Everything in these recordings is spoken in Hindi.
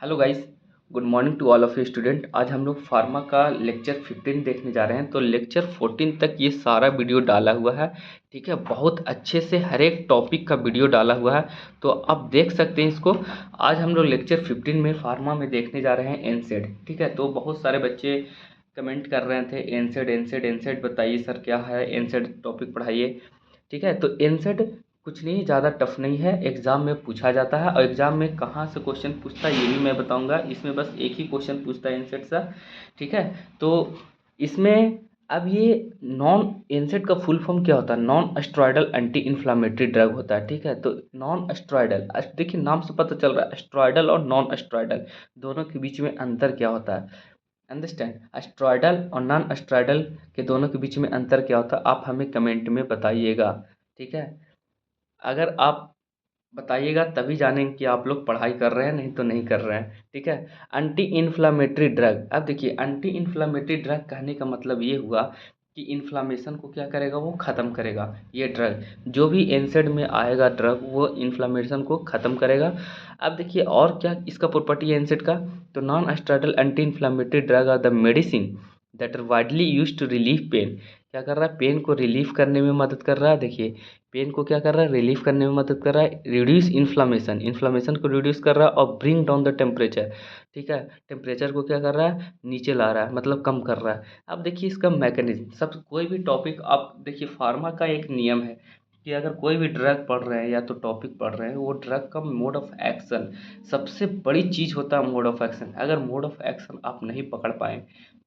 Hello guys, good morning to all of you student. आज हम लोग फार्मा का लेक्चर 15 देखने जा रहे हैं। तो लेक्चर 14 तक ये सारा वीडियो डाला हुआ है, ठीक है। बहुत अच्छे से हर एक टॉपिक का वीडियो डाला हुआ है, तो आप देख सकते हैं इसको। आज हम लोग लेक्चर 15 में फार्मा में देखने जा रहे हैं एनसेड, ठीक है। तो बहुत सारे बच्चे कमेंट कर रहे थे एनसेड एनसेड एनसेड बताइए सर क्या है, एनसेड टॉपिक पढ़ाइए, ठीक है। तो एनसेड कुछ नहीं, ज़्यादा टफ नहीं है, एग्ज़ाम में पूछा जाता है। और एग्ज़ाम में कहाँ से क्वेश्चन पूछता है ये भी मैं बताऊंगा। इसमें बस एक ही क्वेश्चन पूछता है एनसेट से, ठीक है। तो इसमें अब ये नॉन एनसेट का फुल फॉर्म क्या होता है? Non steroidal anti inflammatory drug होता है, ठीक है। तो नॉन स्टेरॉयडल, देखिए नाम से पता चल रहा है स्टेरॉयडल और नॉन स्टेरॉयडल दोनों के बीच में अंतर क्या होता है। अंडरस्टैंड, स्टेरॉयडल और नॉन स्टेरॉयडल के दोनों के बीच में अंतर क्या होता है, आप हमें कमेंट में बताइएगा, ठीक है। अगर आप बताइएगा तभी जानेंगे कि आप लोग पढ़ाई कर रहे हैं, नहीं तो नहीं कर रहे हैं, ठीक है। एंटी इन्फ्लामेटरी ड्रग, अब देखिए एंटी इन्फ्लामेटरी ड्रग कहने का मतलब ये हुआ कि इन्फ्लामेशन को क्या करेगा, वो ख़त्म करेगा। ये ड्रग जो भी एनसेड में आएगा ड्रग, वो इन्फ्लामेशन को ख़त्म करेगा। अब देखिए और क्या इसका प्रॉपर्टी है एनसेड का। तो non steroidal anti inflammatory drug are the medicine that are widely use to relieve pain. क्या कर रहा है, पेन को रिलीफ करने में मदद कर रहा है। देखिए पेन को क्या कर रहा है, रिलीफ करने में मदद कर रहा है, रिड्यूस इन्फ्लामेशन, इन्फ्लामेशन को रिड्यूस कर रहा है और ब्रिंग डाउन द टेम्परेचर, ठीक है। टेम्परेचर को क्या कर रहा है, नीचे ला रहा है, मतलब कम कर रहा है। अब देखिए इसका मैकेनिज्म, सब कोई भी टॉपिक आप देखिए, फार्मा का एक नियम है कि अगर कोई भी ड्रग पढ़ रहे हैं या तो टॉपिक पढ़ रहे हैं, वो ड्रग का मोड ऑफ एक्शन सबसे बड़ी चीज़ होता है। मोड ऑफ एक्शन, अगर मोड ऑफ एक्शन आप नहीं पकड़ पाए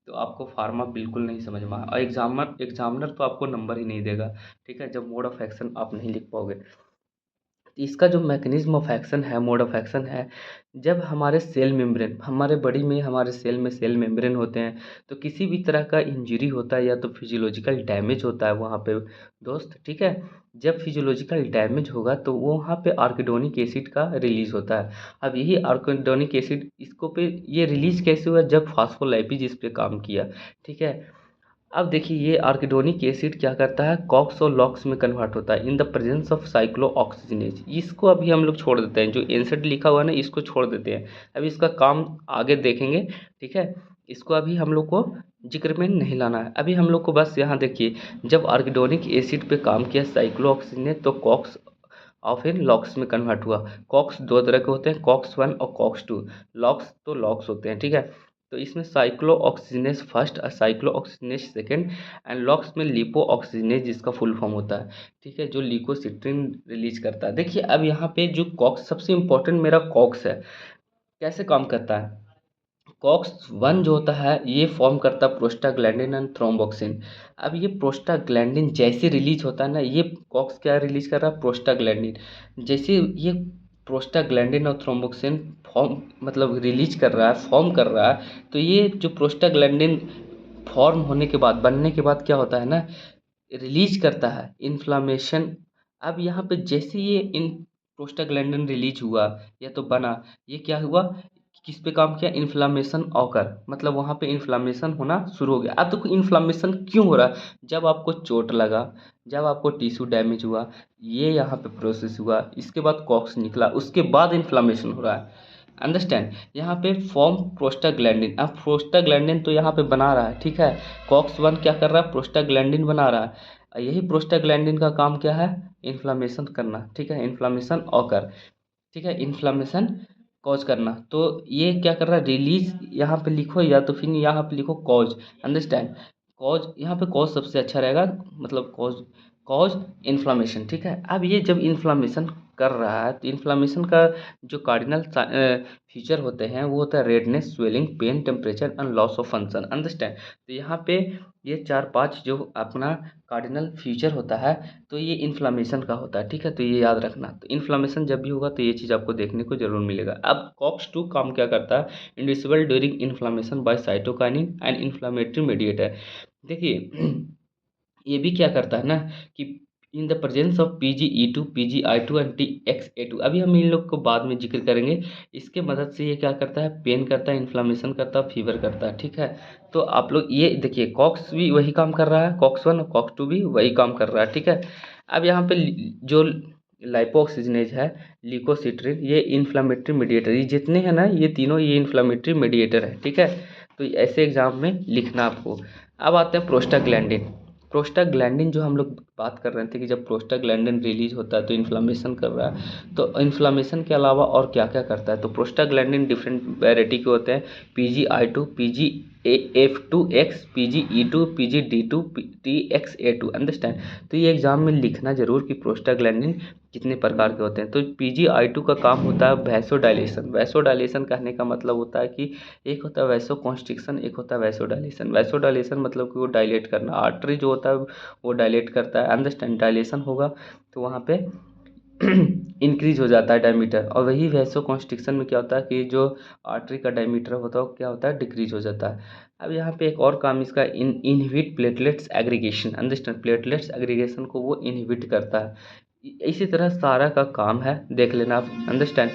तो आपको फार्मा बिल्कुल नहीं समझ में आए और एग्जामिनर तो आपको नंबर ही नहीं देगा, ठीक है, जब मोड ऑफ एक्शन आप नहीं लिख पाओगे। इसका जो मैकेनिज्म ऑफ एक्शन है, मोड ऑफ एक्शन है, जब हमारे सेल मेम्ब्रेन, हमारे बॉडी में हमारे सेल में सेल मेम्ब्रेन होते हैं, तो किसी भी तरह का इंजरी होता है या तो फिजियोलॉजिकल डैमेज होता है वहाँ पे दोस्त, ठीक है। जब फिजियोलॉजिकल डैमेज होगा तो वो वहाँ पे आर्किडोनिक एसिड का रिलीज होता है। अब यही आर्किडोनिक एसिड इसको पे ये रिलीज कैसे हुआ, जब फास्फोलाइपिज इस पे काम किया, ठीक है। अब देखिए ये आर्किडोनिक एसिड क्या करता है, कॉक्स और लॉक्स में कन्वर्ट होता है इन द प्रेजेंस ऑफ साइक्लोऑक्सीजनेज। इसको अभी हम लोग छोड़ देते हैं, जो एनसेड लिखा हुआ है ना इसको छोड़ देते हैं, अभी इसका काम आगे देखेंगे, ठीक है। इसको अभी हम लोग को जिक्र में नहीं लाना है, अभी हम लोग को बस यहाँ देखिए, जब आर्किडोनिक एसिड पे काम किया साइक्लोऑक्सीजनेज तो कॉक्स ऑफ इन लॉक्स में कन्वर्ट हुआ। कॉक्स दो तरह के होते हैं, कॉक्स 1 और कॉक्स 2। लॉक्स तो लॉक्स होते हैं, ठीक है। तो इसमें साइक्लोऑक्सीजनेज फर्स्ट और साइक्लोऑक्सीजनेज सेकंड, एंड लॉक्स में लिपोऑक्सीजनेज जिसका फुल फॉर्म होता है, ठीक है, जो लिकोसिट्रीन रिलीज करता है। देखिए अब यहाँ पे जो कॉक्स, सबसे इंपॉर्टेंट मेरा कॉक्स है, कैसे काम करता है। कॉक्स 1 जो होता है ये फॉर्म करता है प्रोस्टाग्लैंडिन एंड थ्रोम्बोक्सिन। अब ये प्रोस्टाग्लैंडिन जैसे रिलीज होता है ना, ये कॉक्स क्या रिलीज कर रहा है, प्रोस्टाग्लैंडिन। जैसे ये प्रोस्टाग्लैंडिन और थ्रोम्बोक्सिन फॉर्म मतलब रिलीज कर रहा है, फॉर्म कर रहा है, तो ये जो प्रोस्टाग्लैंडिन फॉर्म होने के बाद, बनने के बाद क्या होता है ना, रिलीज करता है इन्फ्लामेशन। अब यहाँ पे जैसे ये इन प्रोस्टाग्लैंडिन रिलीज हुआ या तो बना, ये क्या हुआ, किस पे काम किया, इन्फ्लामेशन ऑकर, मतलब वहाँ पे इन्फ्लामेशन होना शुरू हो गया। अब देखो इन्फ्लामेशन क्यों हो रहा है, जब आपको चोट लगा, जब आपको टिश्यू डैमेज हुआ, ये यहाँ पे प्रोसेस हुआ, इसके बाद कॉक्स निकला, उसके बाद इन्फ्लामेशन हो रहा है। अंडरस्टैंड, यहाँ पे फॉर्म प्रोस्टाग्लैंडिन, अब प्रोस्टाग्लैंडिन तो यहाँ पे बना रहा है, ठीक है। कॉक्स 1 क्या कर रहा है, प्रोस्टाग्लैंडिन बना रहा है। यही प्रोस्टाग्लैंडिन का काम क्या है, इन्फ्लामेशन करना, ठीक है, इन्फ्लामेशन ऑकर, ठीक है, इन्फ्लामेशन कॉज करना। तो ये क्या कर रहा है, रिलीज यहाँ पे लिखो या तो फिर यहाँ पे लिखो कॉज। अंडरस्टैंड, कॉज यहाँ पे कॉज सबसे अच्छा रहेगा, मतलब कॉज, कॉज इन्फ्लामेशन, ठीक है। अब ये जब इन्फ्लामेशन कर रहा है तो इन्फ्लामेशन का जो कार्डिनल फीचर होते हैं वो होता है redness, swelling, pain, temperature and loss of function. Understand, तो यहाँ पे ये 4-5 जो अपना कार्डिनल फीचर होता है, तो ये इन्फ्लामेशन का होता है, ठीक है। तो ये याद रखना, तो इन्फ्लामेशन जब भी होगा तो ये चीज़ आपको देखने को जरूर मिलेगा। अब कॉक्स 2 काम क्या करता है, inducible during inflammation by cytokinin and inflammatory mediator. देखिए ये भी क्या करता है ना कि in the presence of PGE2, PGI2 and TXA2, अभी हम इन लोग को बाद में जिक्र करेंगे। इसके मदद से ये क्या करता है, पेन करता है, इन्फ्लामेशन करता है, फीवर करता है, ठीक है। तो आप लोग ये देखिए कॉक्स भी वही काम कर रहा है, कॉक्स 1 और कॉक्स 2 भी वही काम कर रहा है, ठीक है। अब यहाँ पे जो लाइपोऑक्सीजनेज है, ल्यूकोसिट्रीन, ये इन्फ्लामेटरी मीडिएटर, ये जितने हैं ना ये तीनों ये इन्फ्लामेटरी मीडिएटर है, ठीक है। तो ऐसे एग्जाम में लिखना आपको। अब आते हैं प्रोस्टाग्लैंडिन। प्रोस्टाग्लैंडिन जो हम लोग बात कर रहे थे कि जब प्रोस्टाग्लैंडिन रिलीज होता है तो इन्फ्लामेशन कर रहा है, तो इन्फ्लामेशन के अलावा और क्या क्या करता है, तो प्रोस्टाग्लैंडिन डिफरेंट वेराइटी के होते हैं, PGI2, PGF2X, PGE2, PGD2, TXA2, understand. तो ये एग्जाम में लिखना जरूर कि प्रोस्टाग्लैंडिन कितने प्रकार के होते हैं। तो PGI2 का काम होता है वैसोडाइलेशन। वैसोडाइलेशन कहने का मतलब होता है कि एक होता है वैसो कॉन्स्ट्रिक्शन, एक होता है वैसोडाइलेशन। वैसोडाइलेशन मतलब कि वो डायलेट करना, आर्टरी जो होता है वो डायलेट करता है, अंडरस्टैंड। डायलेशन होगा तो वहाँ पे इंक्रीज हो जाता है डायमीटर, और वही वैसो कॉन्स्ट्रिक्शन में क्या होता है कि जो आर्टरी का डायमीटर होता है वो क्या होता है, डिक्रीज हो जाता है। अब यहाँ पे एक और काम इसका inhibit platelets aggregation, understand. Platelets aggregation को वो इनहिबिट करता है। इसी तरह सारा का काम है, देख लेना आप, अंडरस्टैंड,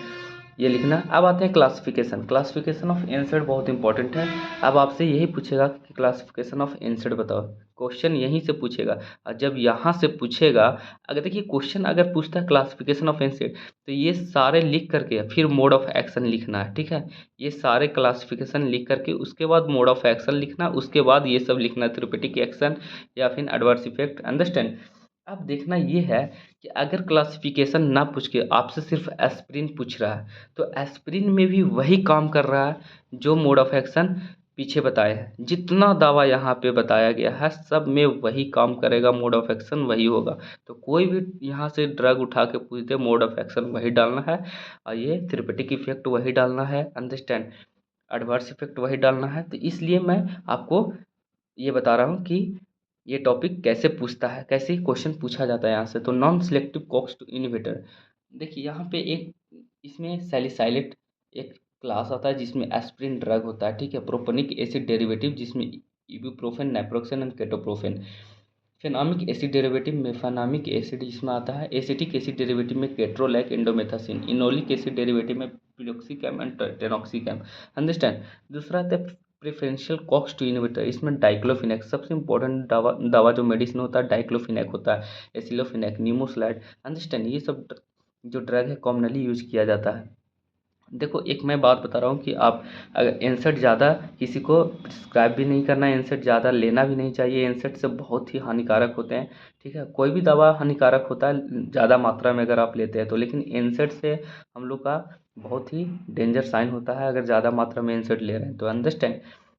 ये लिखना। अब आते हैं क्लासिफिकेशन। क्लासिफिकेशन ऑफ एंसर्ड बहुत इंपॉर्टेंट है। अब आपसे यही पूछेगा कि क्लासिफिकेशन ऑफ एंसर्ड बताओ, क्वेश्चन यहीं से पूछेगा। और जब यहाँ से पूछेगा, अगर देखिए क्वेश्चन अगर पूछता है क्लासिफिकेशन ऑफ एंसर्ड, तो ये सारे लिख करके फिर मोड ऑफ एक्शन लिखना है, ठीक है। ये सारे क्लासिफिकेशन लिख करके उसके बाद मोड ऑफ एक्शन लिखना, उसके बाद ये सब लिखना, थेरेपेटिक एक्शन या फिर एडवर्स इफेक्ट, अंडरस्टैंड। अब देखना ये है कि अगर क्लासिफिकेशन ना पूछ के आपसे सिर्फ एस्पिरिन पूछ रहा है, तो एस्पिरिन में भी वही काम कर रहा है जो मोड ऑफ एक्शन पीछे बताया है। जितना दावा यहाँ पे बताया गया है सब में वही काम करेगा, मोड ऑफ एक्शन वही होगा। तो कोई भी यहाँ से ड्रग उठा के पूछ दे, मोड ऑफ एक्शन वही डालना है, और ये थेरेपेटिक इफेक्ट वही डालना है, अंडरस्टैंड, एडवर्स इफेक्ट वही डालना है। तो इसलिए मैं आपको ये बता रहा हूँ कि ये टॉपिक कैसे पूछता है, कैसे क्वेश्चन पूछा जाता है यहाँ से। तो non selective COX two inhibitor, देखिए यहाँ पे एक इसमें सैलिसाइलेट एक क्लास आता है जिसमें एस्पिरिन ड्रग होता है, ठीक है। प्रोपेनिक एसिड डेरिवेटिव जिसमें ibuprofen, naproxen and ketoprofen. Fenamic acid derivative में फेनॉमिक एसिड इसमें आता है। एसिटिक एसिड डेरिवेटिव में केट्रोलैक, इंडोमेथासिन। इनोलिक एसिड डेरिवेटिव में पिलोक्सिकैम एंड टेनॉक्सिकैम, अंडरस्टैंड। दूसरा आता है प्रेफरेंशियल कॉक्स टू इनहिबिटर, इसमें डाइक्लोफिनेक, सबसे इंपॉर्टेंट दवा जो मेडिसिन होता है डाइक्लोफिनेक होता है, एसिलोफिनेक, निमोसलैड, अंडरस्टैंड। ये सब जो ड्रग है कॉमनली यूज किया जाता है। देखो एक मैं बात बता रहा हूँ कि आप अगर एनसेट ज़्यादा किसी को प्रिस्क्राइब भी नहीं करना है, एनसेट ज़्यादा लेना भी नहीं चाहिए, एनसेट से बहुत ही हानिकारक होते हैं, ठीक है। कोई भी दवा हानिकारक होता है ज़्यादा मात्रा में अगर आप लेते हैं तो, लेकिन एनसेट से हम लोग का बहुत ही डेंजर साइन होता है अगर ज़्यादा मात्रा में एनसेट ले रहे हैं तो, अंडरस्टैंड।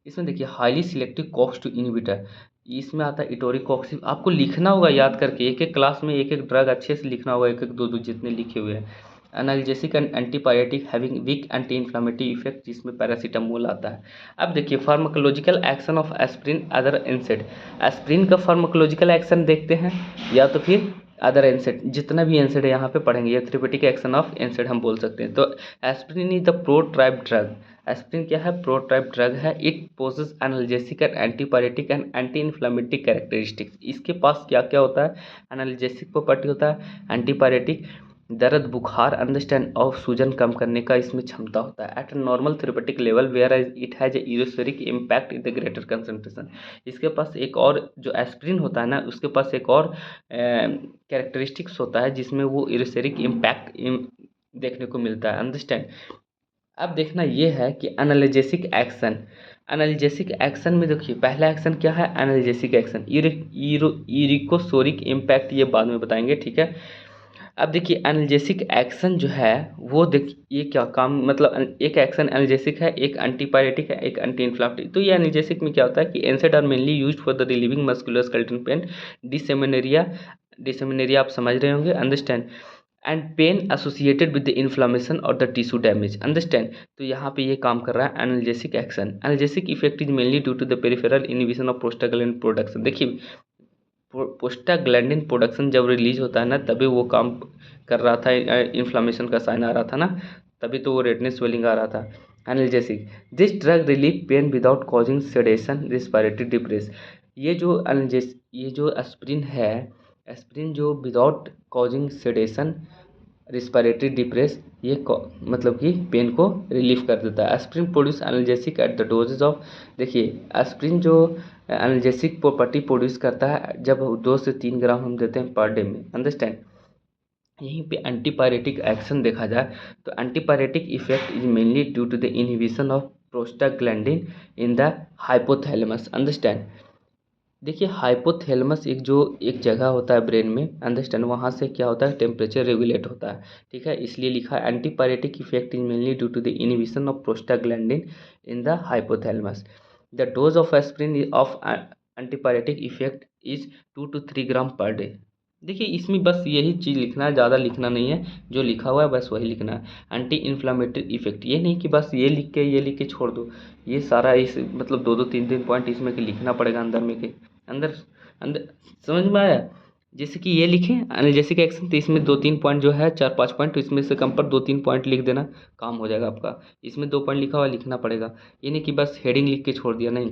इसमें देखिए highly selective COX two inhibitor, इसमें आता है इटोरिकॉक्सिब। आपको लिखना होगा याद करके, एक एक क्लास में एक एक ड्रग अच्छे से लिखना होगा, एक एक दो दो जितने लिखे हुए हैं। Analgesic and antipyretic having weak anti inflammatory effect, जिसमें पैरासीटामोल आता है। अब देखिए pharmacological action of aspirin other NSAID, aspirin का फार्माकोलॉजिकल एक्शन देखते हैं या तो फिर अदर एनसेड, जितना भी एनसेड है यहाँ पे पढ़ेंगे, ये थेरेपेटिक एक्शन ऑफ एनसेड हम बोल सकते हैं। तो aspirin is the prototype drug, aspirin क्या है, प्रोट्राइब ड्रग है। It possesses analgesic and antipyretic and anti inflammatory characteristics, इसके पास क्या क्या होता है, एनाल्जेसिक प्रॉपर्टी होता है, एंटीपायरेटिक दर्द बुखार, अंडरस्टैंड, और सूजन कम करने का इसमें क्षमता होता है। At normal therapeutic level where it has uricosuric impact in the greater concentration, इसके पास एक और जो एस्पिरिन होता है ना उसके पास एक और कैरेक्टरिस्टिक्स होता है जिसमें वो यूरोस्फेरिक इम्पैक्ट देखने को मिलता है, अंडरस्टैंड। अब देखना ये है कि एनाल्जेसिक एक्शन, एनाल्जेसिक एक्शन में देखिए पहला एक्शन क्या है, एनाल्जेसिक एक्शन, यूरिकोसोरिक इम्पैक्ट ये बाद में बताएंगे, ठीक है। अब देखिए एनाल्जेसिक एक्शन जो है वो देखिए ये क्या काम, मतलब एक एक्शन एनाल्जेसिक है, एक एंटीपायरेटिक है, एक एंटी इन्फ्लामेटरी। तो ये एनाल्जेसिक में क्या होता है कि NSAIDs are mainly used for the relieving muscular skeletal pain, dysmenorrhoea, dysmenorrhoea आप समझ रहे होंगे, understand, and pain associated with the inflammation और द टिश्यू डैमेज, अंडरस्टैंड। तो यहाँ पे ये काम कर रहा है analgesic action. Analgesic effect is mainly due to the peripheral inhibition of prostaglandin production. देखिए प्रोस्टाग्लैंडिन प्रोडक्शन जब रिलीज होता है ना तभी वो काम कर रहा था, इन्फ्लामेशन का साइन आ रहा था ना, तभी तो वो रेडनेस स्वेलिंग आ रहा था। Analgesic, this drug relieve pain without causing sedation, respiratory depress. ये जो एस्पिरिन है, एस्पिरिन जो without causing sedation, respiratory depress, ये मतलब कि पेन को रिलीफ कर देता है। Aspirin produce analgesic at the dosages of, देखिए एस्पिरिन जो एनाल्जेसिक प्रॉपर्टी प्रोड्यूस करता है जब 2 से 3 ग्राम हम देते हैं पर डे में, अंडरस्टैंड। यहीं पे एंटीपायरेटिक एक्शन देखा जाए तो antipyretic effect is mainly due to the inhibition of prostaglandin in the hypothalamus. Understand. देखिए हाइपोथैलेमस एक जगह होता है ब्रेन में, अंडरस्टैंड, वहाँ से क्या होता है टेम्परेचर रेगुलेट होता है, ठीक है। इसलिए लिखा है antipyretic effect is mainly due to the inhibition of prostaglandin in the hypothalamus. The dose of aspirin of antipyretic effect is 2 to 3 gram per day. देखिए इसमें बस यही चीज़ लिखना है, ज़्यादा लिखना नहीं है, जो लिखा हुआ है बस वही लिखना है। एंटी इन्फ्लामेटरी इफेक्ट, ये नहीं कि बस ये लिख के छोड़ दो, ये सारा इस मतलब 2 2 3 3 पॉइंट इसमें के लिखना पड़ेगा अंदर में के अंदर अंदर। समझ में आया? जैसे कि ये लिखें एनाल्जेसिक एक्शन, तो इसमें 2 3 पॉइंट जो है 4 5 पॉइंट, तो इसमें से कम पर 2 3 पॉइंट लिख देना, काम हो जाएगा आपका। इसमें 2 पॉइंट लिखा हुआ लिखना पड़ेगा, ये नहीं कि बस हेडिंग लिख के छोड़ दिया, नहीं।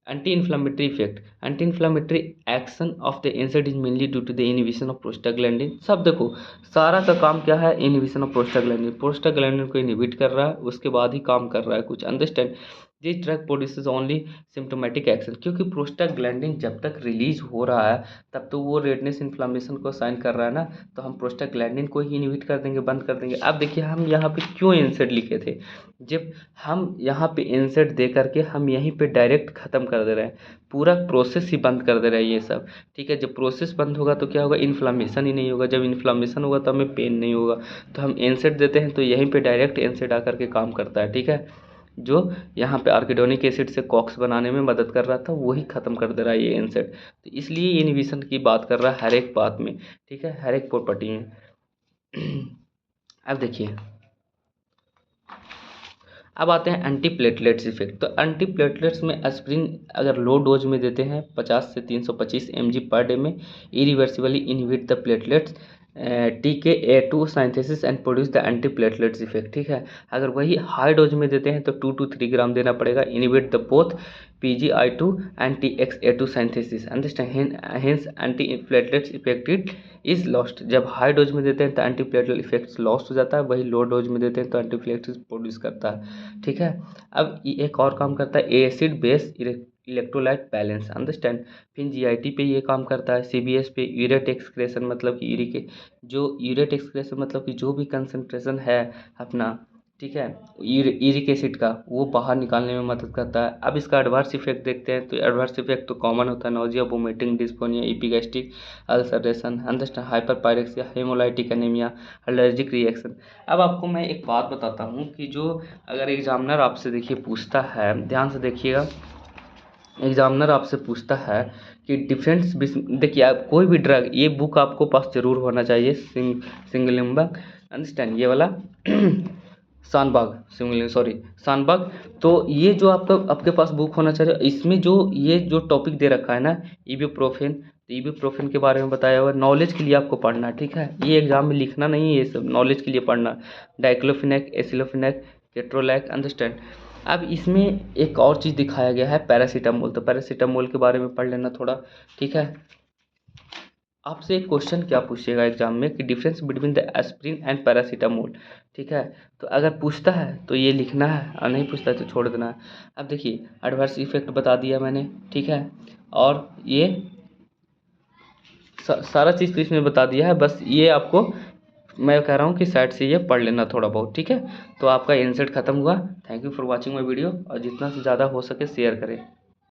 Anti inflammatory effect, anti inflammatory action of the NSAIDs is mainly due to the inhibition of prostaglandin. सब देखो सारा का काम क्या है, इनहिबिशन ऑफ प्रोस्टाग्लैंडिन, प्रोस्टाग्लैंडिन को इनहिबिट कर रहा है, उसके बाद ही काम कर रहा है कुछ, understand. This drug produces only symptomatic action, क्योंकि प्रोस्टाग्लैंडिन जब तक रिलीज हो रहा है तब तो वो रेडनेस इन्फ्लामेशन को साइन कर रहा है ना, तो हम प्रोस्टाग्लैंडिन को ही इनहिबिट कर देंगे, बंद कर देंगे। अब देखिए हम यहाँ पे क्यों एनसेड लिखे थे, जब हम यहाँ पे एनसेड दे करके हम यहीं पे डायरेक्ट ख़त्म कर दे रहे हैं, पूरा प्रोसेस ही बंद कर दे रहे हैं ये सब, ठीक है। जब प्रोसेस बंद होगा तो क्या होगा, इन्फ्लामेशन ही नहीं होगा, जब इन्फ्लामेशन होगा तो हमें पेन नहीं होगा, तो हम एनसेड देते हैं तो यहीं पे डायरेक्ट एनसेड आकर के काम करता है, ठीक है। जो यहाँ पे आर्किडोनिक एसिड से कॉक्स बनाने में मदद कर रहा था वही ख़त्म कर दे रहा है ये एनसेड, तो इसलिए इनहिबिशन की बात कर रहा है हर एक बात में, ठीक है, हर एक प्रॉपर्टी में। अब देखिए अब आते हैं एंटी प्लेटलेट्स इफेक्ट। तो एंटी प्लेटलेट्स में एस्पिरिन अगर लो डोज में देते हैं 50 से 325 mg पर डे में, irreversibly inhibit the platelets TKA2 synthesis and produce the anti platelets effect, ठीक है। अगर वही हाई डोज में देते हैं तो 2 to 3 ग्राम देना पड़ेगा, inhibit the both PGI2 and TXA2 synthesis, understand, hence anti platelets effected is lost. जब हाई डोज में देते हैं तो एंटी प्लेटलेट इफेक्ट्स लॉस्ट हो जाता है, वही लो डोज में देते हैं तो एंटी प्लेटलेट्स प्रोड्यूस करता है, ठीक है। अब ये एक और काम करता है, acid base electrolyte balance, understand. फिर जीआईटी पे ये काम करता है, सीबीएस पे यूरेट एक्सक्रेशन, मतलब कि यूरिक जो यूरेट एक्सक्रेशन मतलब कि जो भी कंसंट्रेशन है अपना, ठीक है, यूरिक एसिड का, वो बाहर निकालने में मदद करता है। अब इसका एडवर्स इफेक्ट देखते हैं, तो एडवर्स इफेक्ट तो कॉमन होता है, nausea, vomiting, dyspnoea, epigastric ulceration, understand, hyperpyrexia, haemolytic anaemia, allergic reaction. अब आपको मैं एक बात बताता हूँ कि जो अगर एग्जामिनर आपसे देखिए पूछता है, ध्यान से देखिएगा, एग्जामिनर आपसे पूछता है कि डिफरेंस, देखिए आप कोई भी ड्रग, ये बुक आपको पास जरूर होना चाहिए, सिंगलिम्बक, अंडरस्टैंड, ये वाला शानबाग, सॉरी शानबाग। तो ये जो आपके पास बुक होना चाहिए, इसमें जो ये जो टॉपिक दे रखा है ना, इबुप्रोफेन, तो इबुप्रोफेन के बारे में बताया हुआ है, नॉलेज के लिए आपको पढ़ना है, ठीक है। ये एग्जाम में लिखना नहीं है, ये सब नॉलेज के लिए पढ़ना। Diclofenac, aceclofenac, ketorolac, understand. अब इसमें एक और चीज़ दिखाया गया है, पैरासीटामोल, तो पैरासीटामोल के बारे में पढ़ लेना थोड़ा, ठीक है। आपसे एक क्वेश्चन क्या पूछेगा एग्जाम में कि difference between the aspirin and paracetamol, ठीक है। तो अगर पूछता है तो ये लिखना है, और नहीं पूछता है तो छोड़ देना है। अब देखिए एडवर्स इफेक्ट बता दिया मैंने, ठीक है, और ये सारा चीज़ तो इसमें बता दिया है, बस ये आपको मैं कह रहा हूँ कि साइड से ये पढ़ लेना थोड़ा बहुत, ठीक है। तो आपका एनसेट खत्म हुआ। Thank you for watching my video, और जितना से ज़्यादा हो सके शेयर करें।